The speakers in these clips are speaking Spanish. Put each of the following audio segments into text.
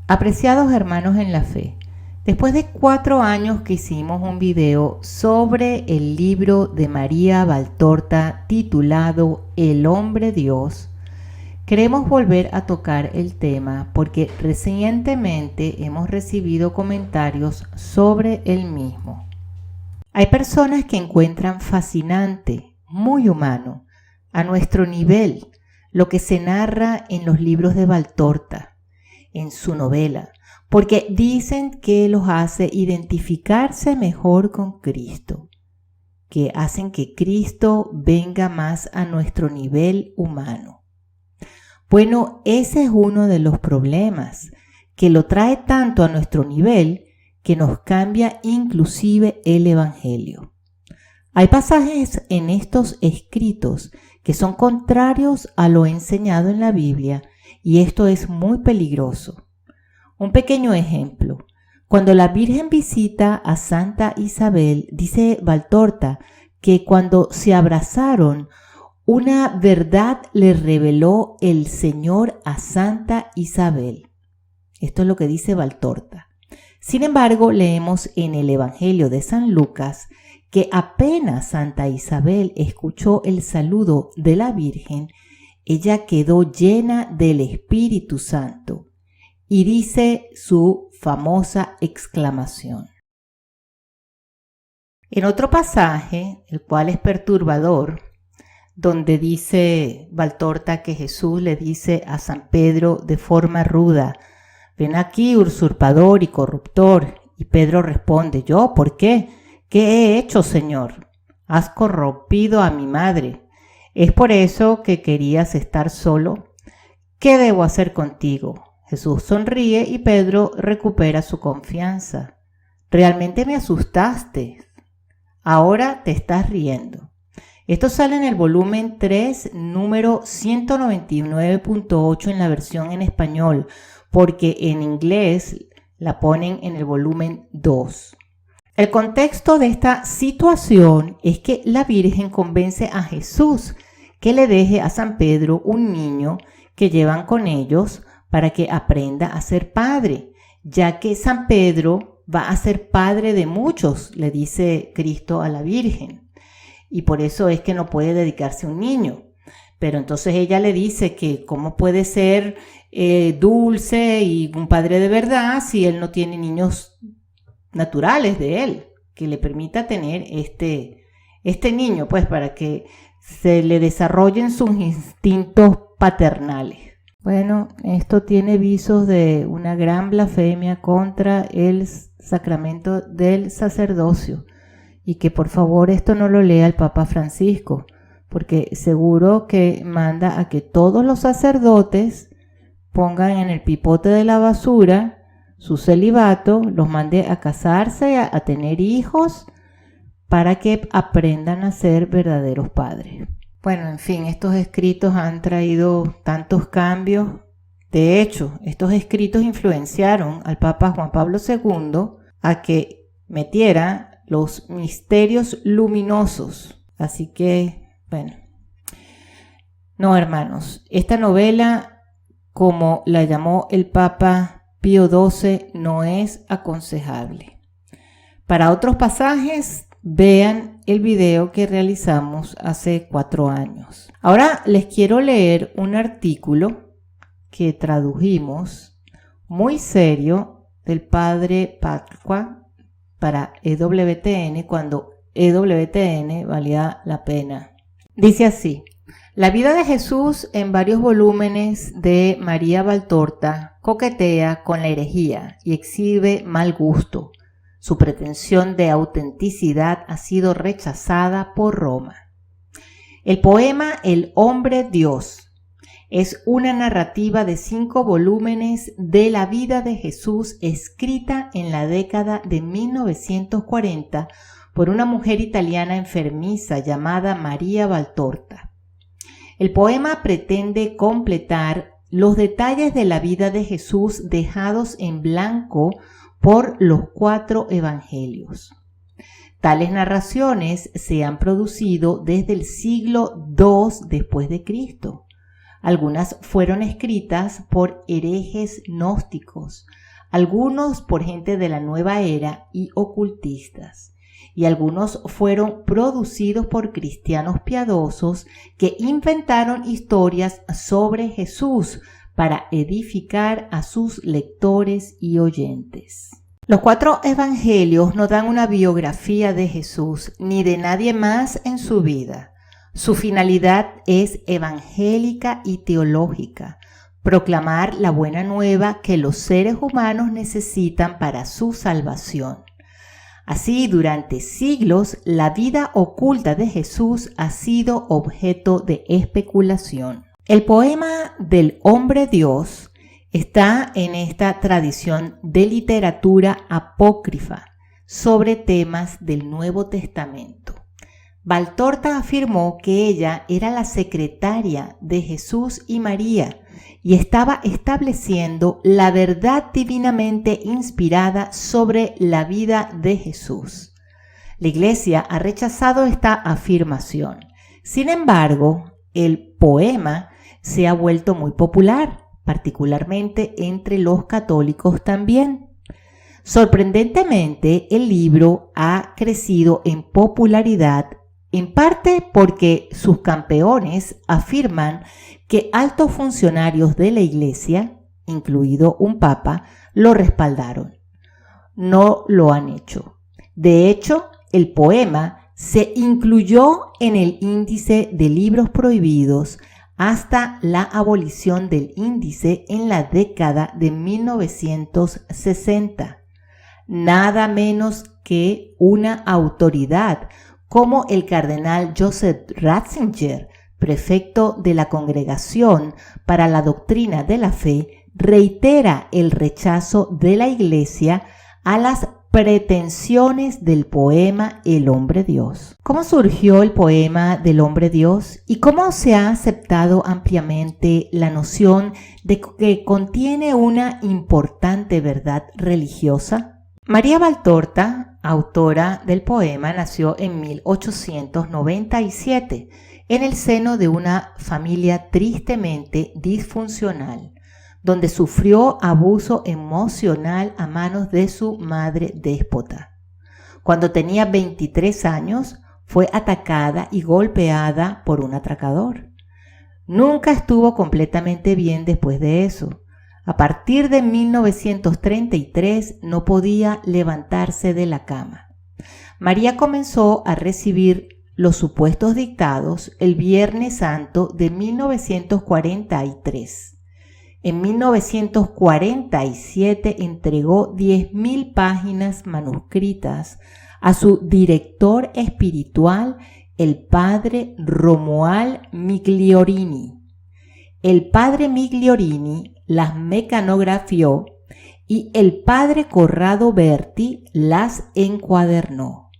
Apreciados hermanos en la fe, después de 4 años que hicimos un video sobre el libro de María Valtorta titulado El Hombre Dios, queremos volver a tocar el tema porque recientemente hemos recibido comentarios sobre el mismo. Hay personas que encuentran fascinante, muy humano, a nuestro nivel, lo que se narra en los libros de Valtorta, en su novela, porque dicen que los hace identificarse mejor con Cristo, que hacen que Cristo venga más a nuestro nivel humano. Bueno, ese es uno de los problemas, que lo trae tanto a nuestro nivel que nos cambia inclusive el Evangelio. Hay pasajes en estos escritos que son contrarios a lo enseñado en la Biblia y esto es muy peligroso. Un pequeño ejemplo. Cuando la Virgen visita a Santa Isabel, dice Valtorta que cuando se abrazaron, una verdad le reveló el Señor a Santa Isabel. Esto es lo que dice Valtorta. Sin embargo, leemos en el Evangelio de San Lucas que apenas Santa Isabel escuchó el saludo de la Virgen, ella quedó llena del Espíritu Santo y dice su famosa exclamación. En otro pasaje, el cual es perturbador, donde dice Valtorta que Jesús le dice a San Pedro de forma ruda: «Ven aquí, usurpador y corruptor». Y Pedro responde: «¿Yo? ¿Por qué? ¿Qué he hecho, Señor? Has corrompido a mi madre. ¿Es por eso que querías estar solo? ¿Qué debo hacer contigo?». Jesús sonríe y Pedro recupera su confianza. «Realmente me asustaste. Ahora te estás riendo». Esto sale en el volumen 3, número 199.8 en la versión en español, porque en inglés la ponen en el volumen 2. El contexto de esta situación es que la Virgen convence a Jesús que le deje a San Pedro un niño que llevan con ellos para que aprenda a ser padre, ya que San Pedro va a ser padre de muchos, le dice Cristo a la Virgen. Y por eso es que no puede dedicarse a un niño. Pero entonces ella le dice que cómo puede ser dulce y un padre de verdad si él no tiene niños naturales de él, que le permita tener este niño, pues para que se le desarrollen sus instintos paternales. Bueno, esto tiene visos de una gran blasfemia contra el sacramento del sacerdocio. Y que por favor esto no lo lea el Papa Francisco, porque seguro que manda a que todos los sacerdotes pongan en el pipote de la basura su celibato, los mande a casarse, a tener hijos, para que aprendan a ser verdaderos padres. Bueno, en fin, estos escritos han traído tantos cambios. De hecho, estos escritos influenciaron al Papa Juan Pablo II a que metiera los misterios luminosos. Así que, bueno. No, hermanos, esta novela, como la llamó el Papa Pío XII, no es aconsejable. Para otros pasajes, vean el video que realizamos hace 4 años. Ahora les quiero leer un artículo que tradujimos, muy serio, del padre Pascua, para EWTN, cuando EWTN valía la pena. Dice así: la vida de Jesús en varios volúmenes de María Valtorta coquetea con la herejía y exhibe mal gusto. Su pretensión de autenticidad ha sido rechazada por Roma. El poema El Hombre Dios es una narrativa de 5 volúmenes de la vida de Jesús escrita en la década de 1940 por una mujer italiana enfermiza llamada María Valtorta. El poema pretende completar los detalles de la vida de Jesús dejados en blanco por los 4 evangelios. Tales narraciones se han producido desde el siglo II después de Cristo. Algunas fueron escritas por herejes gnósticos, algunos por gente de la nueva era y ocultistas, y algunos fueron producidos por cristianos piadosos que inventaron historias sobre Jesús para edificar a sus lectores y oyentes. Los 4 evangelios no dan una biografía de Jesús ni de nadie más en su vida. Su finalidad es evangélica y teológica, proclamar la buena nueva que los seres humanos necesitan para su salvación. Así, durante siglos, la vida oculta de Jesús ha sido objeto de especulación. El poema del hombre Dios está en esta tradición de literatura apócrifa sobre temas del Nuevo Testamento. Valtorta afirmó que ella era la secretaria de Jesús y María y estaba estableciendo la verdad divinamente inspirada sobre la vida de Jesús. La Iglesia ha rechazado esta afirmación. Sin embargo, el poema se ha vuelto muy popular, particularmente entre los católicos también. Sorprendentemente, el libro ha crecido en popularidad, en parte porque sus campeones afirman que altos funcionarios de la Iglesia, incluido un papa, lo respaldaron. No lo han hecho. De hecho, el poema se incluyó en el índice de libros prohibidos hasta la abolición del índice en la década de 1960. Nada menos que una autoridad como el cardenal Joseph Ratzinger, prefecto de la Congregación para la Doctrina de la Fe, reitera el rechazo de la Iglesia a las pretensiones del poema El hombre Dios. ¿Cómo surgió el poema del hombre Dios y cómo se ha aceptado ampliamente la noción de que contiene una importante verdad religiosa? María Valtorta, autora del poema, nació en 1897 en el seno de una familia tristemente disfuncional, donde sufrió abuso emocional a manos de su madre déspota. Cuando tenía 23 años, fue atacada y golpeada por un atracador. Nunca estuvo completamente bien después de eso. A partir de 1933 no podía levantarse de la cama. María comenzó a recibir los supuestos dictados el Viernes Santo de 1943. En 1947 entregó 10.000 páginas manuscritas a su director espiritual, el padre Romuald Migliorini. El padre Migliorini las mecanografió y el padre Corrado Berti las encuadernó.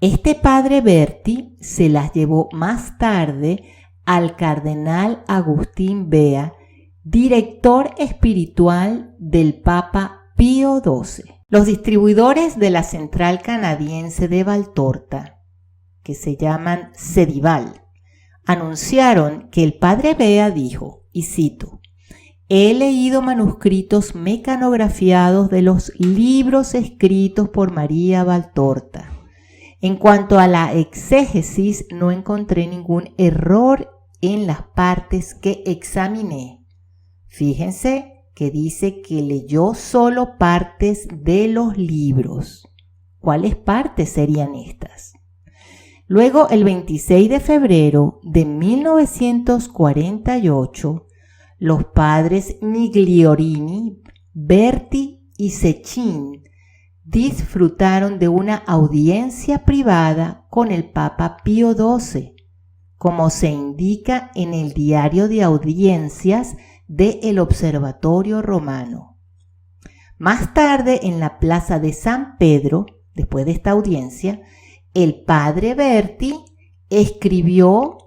Este padre Berti se las llevó más tarde al cardenal Agustín Bea, director espiritual del Papa Pío XII. Los distribuidores de la Central Canadiense de Valtorta, que se llaman Cedival, anunciaron que el padre Bea dijo, y cito, «He leído manuscritos mecanografiados de los libros escritos por María Valtorta. En cuanto a la exégesis, no encontré ningún error en las partes que examiné». Fíjense que dice que leyó solo partes de los libros. ¿Cuáles partes serían estas? Luego, el 26 de febrero de 1948, los padres Migliorini, Berti y Sechin disfrutaron de una audiencia privada con el Papa Pío XII, como se indica en el diario de audiencias del Observatorio Romano. Más tarde, en la plaza de San Pedro, después de esta audiencia, el padre Berti escribió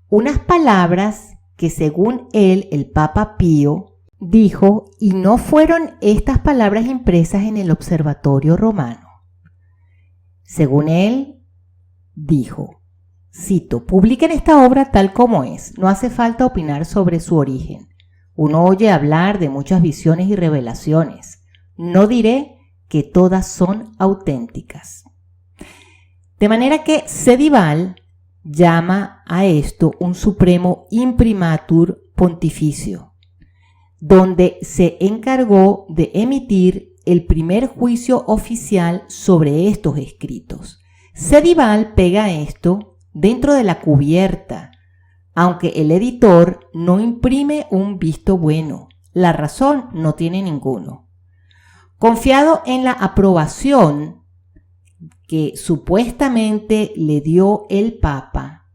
unas palabras que, según él, el Papa Pío dijo, y no fueron estas palabras impresas en el Observatorio Romano. Según él, dijo, Cito, publiquen esta obra tal como es, no hace falta opinar sobre su origen. Uno oye hablar de muchas visiones y revelaciones. No diré que todas son auténticas. De manera que Cedival llama a esto un supremo imprimatur pontificio, donde se encargó de emitir el primer juicio oficial sobre estos escritos. Cedival pega esto dentro de la cubierta, aunque el editor no imprime un visto bueno. La razón no tiene ninguno. Confiado en la aprobación que supuestamente le dio el Papa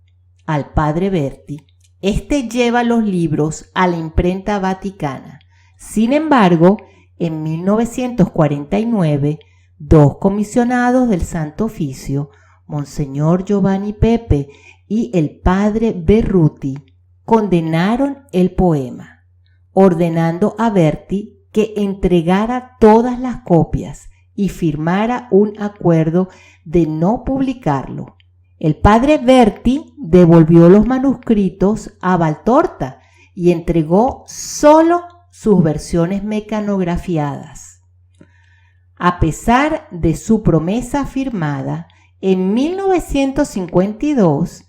al padre Berti, este lleva los libros a la imprenta vaticana. Sin embargo, en 1949, dos comisionados del Santo Oficio, Monseñor Giovanni Pepe y el padre Berruti, condenaron el poema, ordenando a Berti que entregara todas las copias y firmara un acuerdo de no publicarlo. El padre Berti devolvió los manuscritos a Valtorta y entregó solo sus versiones mecanografiadas. A pesar de su promesa firmada, en 1952,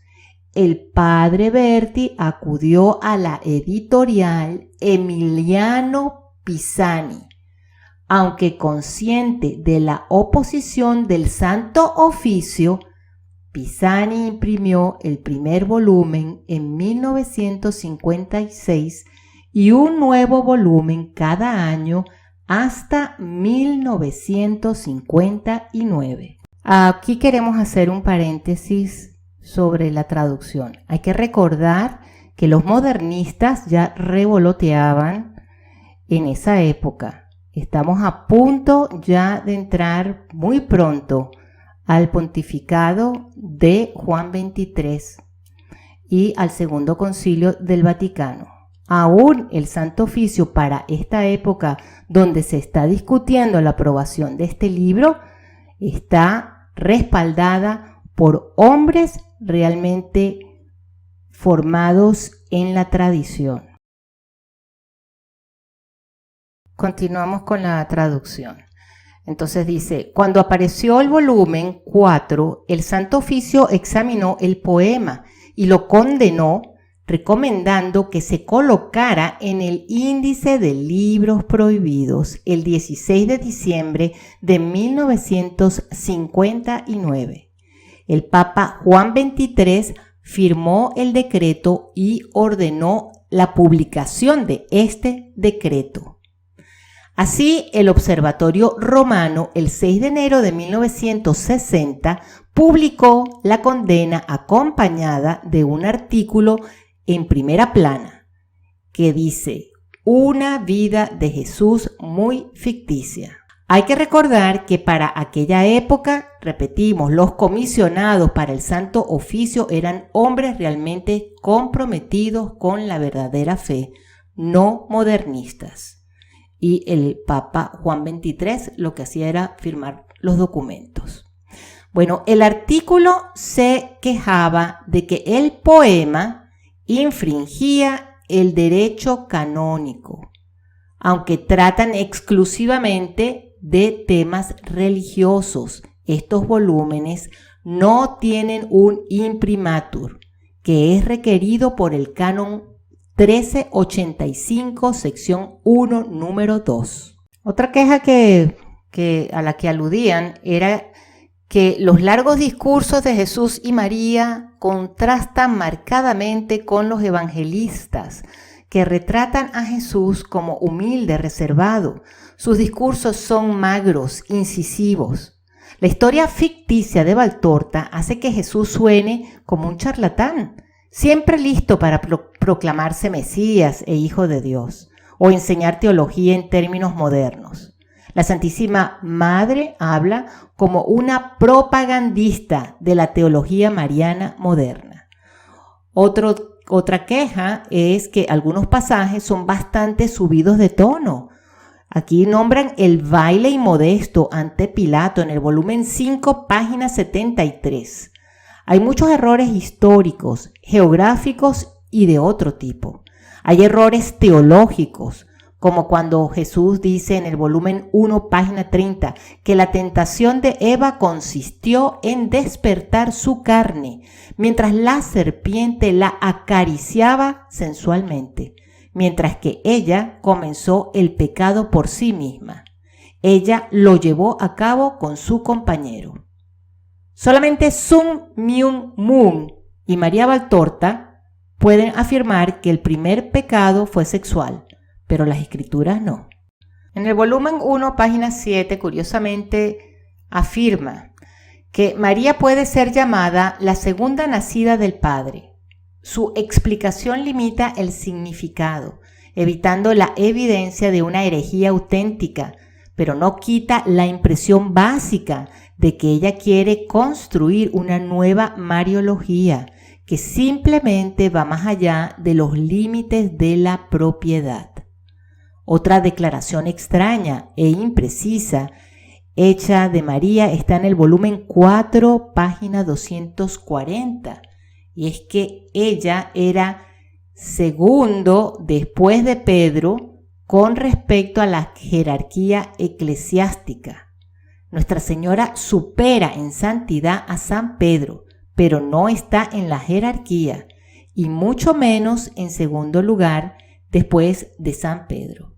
el padre Berti acudió a la editorial Emiliano Pisani. Aunque consciente de la oposición del Santo Oficio, Pisani imprimió el primer volumen en 1956 y un nuevo volumen cada año hasta 1959. Aquí queremos hacer un paréntesis sobre la traducción. Hay que recordar que los modernistas ya revoloteaban en esa época. Estamos a punto ya de entrar muy pronto al pontificado de Juan XXIII y al Segundo Concilio del Vaticano. Aún el Santo Oficio para esta época donde se está discutiendo la aprobación de este libro está respaldada por hombres realmente formados en la tradición. Continuamos con la traducción. Entonces dice, cuando apareció el volumen 4, el Santo Oficio examinó el poema y lo condenó, recomendando que se colocara en el índice de libros prohibidos el 16 de diciembre de 1959. El Papa Juan XXIII firmó el decreto y ordenó la publicación de este decreto. Así, el Observatorio Romano, el 6 de enero de 1960, publicó la condena acompañada de un artículo en primera plana que dice: una vida de Jesús muy ficticia. Hay que recordar que para aquella época, repetimos, los comisionados para el Santo Oficio eran hombres realmente comprometidos con la verdadera fe, no modernistas. Y el Papa Juan XXIII lo que hacía era firmar los documentos. Bueno, el artículo se quejaba de que el poema infringía el derecho canónico, aunque tratan exclusivamente de temas religiosos. Estos volúmenes no tienen un imprimatur, que es requerido por el canon 1385, sección 1, número 2. Otra queja a la que aludían era que los largos discursos de Jesús y María contrastan marcadamente con los evangelistas, que retratan a Jesús como humilde, reservado. Sus discursos son magros, incisivos. La historia ficticia de Valtorta hace que Jesús suene como un charlatán, siempre listo para proclamarse Mesías e Hijo de Dios, o enseñar teología en términos modernos. La Santísima Madre habla como una propagandista de la teología mariana moderna. Otra queja es que algunos pasajes son bastante subidos de tono. Aquí nombran el baile inmodesto ante Pilato en el volumen 5, página 73. Hay muchos errores históricos, geográficos y de otro tipo. Hay errores teológicos, como cuando Jesús dice en el volumen 1, página 30, que la tentación de Eva consistió en despertar su carne, mientras la serpiente la acariciaba sensualmente, mientras que ella comenzó el pecado por sí misma. Ella lo llevó a cabo con su compañero. Solamente Sun Myung Moon y María Valtorta pueden afirmar que el primer pecado fue sexual, pero las escrituras no. En el volumen 1, página 7, curiosamente afirma que María puede ser llamada la segunda nacida del Padre. Su explicación limita el significado, evitando la evidencia de una herejía auténtica, pero no quita la impresión básica de que ella quiere construir una nueva mariología que simplemente va más allá de los límites de la propiedad. Otra declaración extraña e imprecisa hecha de María está en el volumen 4, página 240, y es que ella era segundo después de Pedro con respecto a la jerarquía eclesiástica. Nuestra Señora supera en santidad a San Pedro, pero no está en la jerarquía, y mucho menos en segundo lugar después de San Pedro.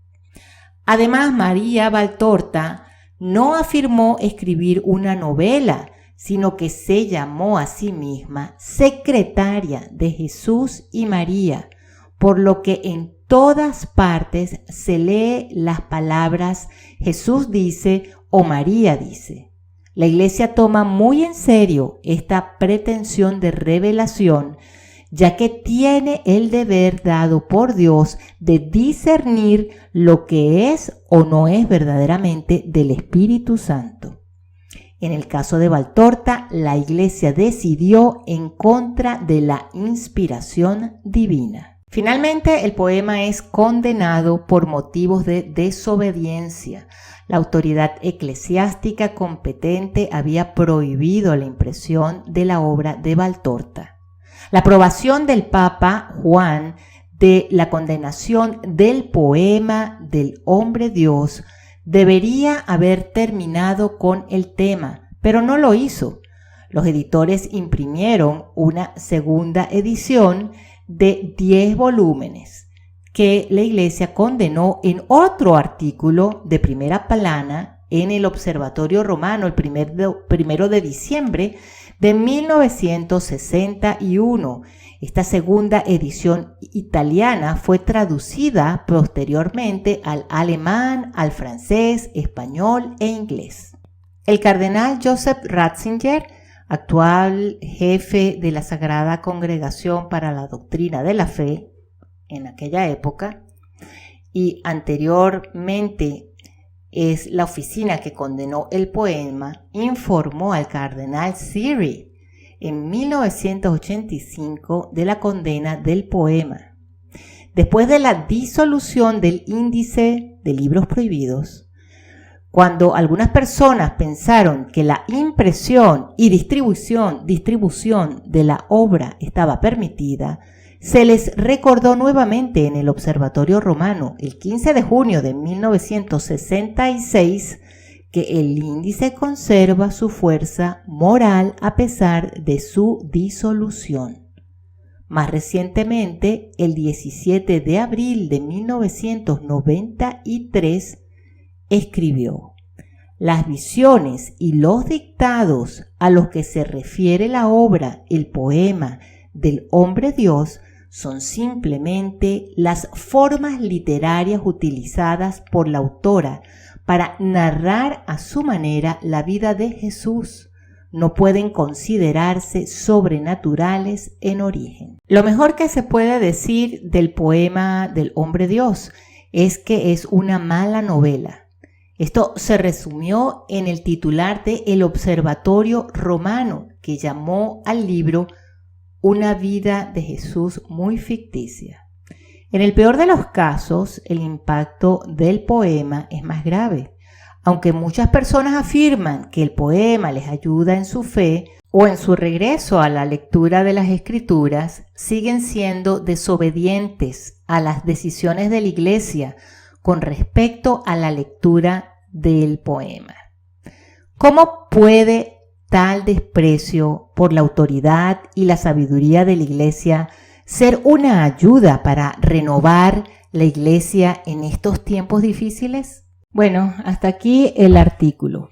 Además, María Valtorta no afirmó escribir una novela, sino que se llamó a sí misma secretaria de Jesús y María, por lo que en todas partes se lee las palabras Jesús dice o María dice. La Iglesia toma muy en serio esta pretensión de revelación, ya que tiene el deber dado por Dios de discernir lo que es o no es verdaderamente del Espíritu Santo. En el caso de Valtorta, la Iglesia decidió en contra de la inspiración divina. Finalmente, el poema es condenado por motivos de desobediencia. La autoridad eclesiástica competente había prohibido la impresión de la obra de Valtorta. La aprobación del Papa Juan de la condenación del poema del hombre Dios debería haber terminado con el tema, pero no lo hizo. Los editores imprimieron una segunda edición de 10 volúmenes que la Iglesia condenó en otro artículo de primera plana en el Observatorio Romano el 1 de diciembre de 1961. Esta segunda edición italiana fue traducida posteriormente al alemán, al francés, español e inglés. El cardenal Joseph Ratzinger, actual jefe de la Sagrada Congregación para la Doctrina de la Fe en aquella época, y anteriormente es la oficina que condenó el poema, informó al cardenal Siri en 1985 de la condena del poema. Después de la disolución del índice de libros prohibidos, cuando algunas personas pensaron que la impresión y distribución de la obra estaba permitida, se les recordó nuevamente en el Observatorio Romano el 15 de junio de 1966 que el índice conserva su fuerza moral a pesar de su disolución. Más recientemente, el 17 de abril de 1993, escribió: las visiones y los dictados a los que se refiere la obra, el poema del hombre Dios, son simplemente las formas literarias utilizadas por la autora para narrar a su manera la vida de Jesús. No pueden considerarse sobrenaturales en origen. Lo mejor que se puede decir del poema del hombre Dios es que es una mala novela. Esto se resumió en el titular de El Observatorio Romano, que llamó al libro Una vida de Jesús muy ficticia. En el peor de los casos, el impacto del poema es más grave. Aunque muchas personas afirman que el poema les ayuda en su fe o en su regreso a la lectura de las escrituras, siguen siendo desobedientes a las decisiones de la Iglesia con respecto a la lectura del poema. ¿Cómo puede tal desprecio por la autoridad y la sabiduría de la Iglesia ser una ayuda para renovar la Iglesia en estos tiempos difíciles? Bueno, hasta aquí el artículo.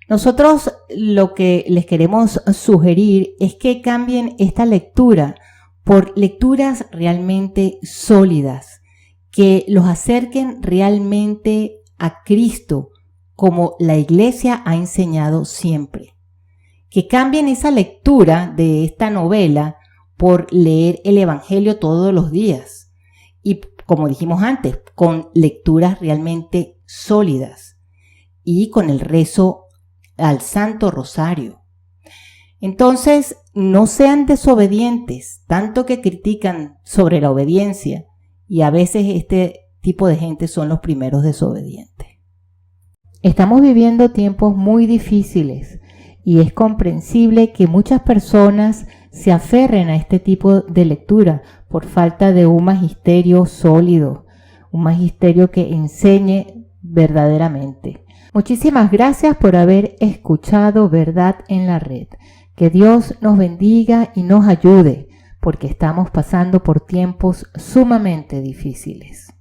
Nosotros lo que les queremos sugerir es que cambien esta lectura por lecturas realmente sólidas, que los acerquen realmente a Cristo, como la Iglesia ha enseñado siempre. Que cambien esa lectura de esta novela por leer el Evangelio todos los días. Y como dijimos antes, con lecturas realmente sólidas y con el rezo al Santo Rosario. Entonces, no sean desobedientes, tanto que critican sobre la obediencia, y a veces este tipo de gente son los primeros desobedientes. Estamos viviendo tiempos muy difíciles y es comprensible que muchas personas se aferren a este tipo de lectura por falta de un magisterio sólido, un magisterio que enseñe verdaderamente. Muchísimas gracias por haber escuchado Verdad en la Red. Que Dios nos bendiga y nos ayude, porque estamos pasando por tiempos sumamente difíciles.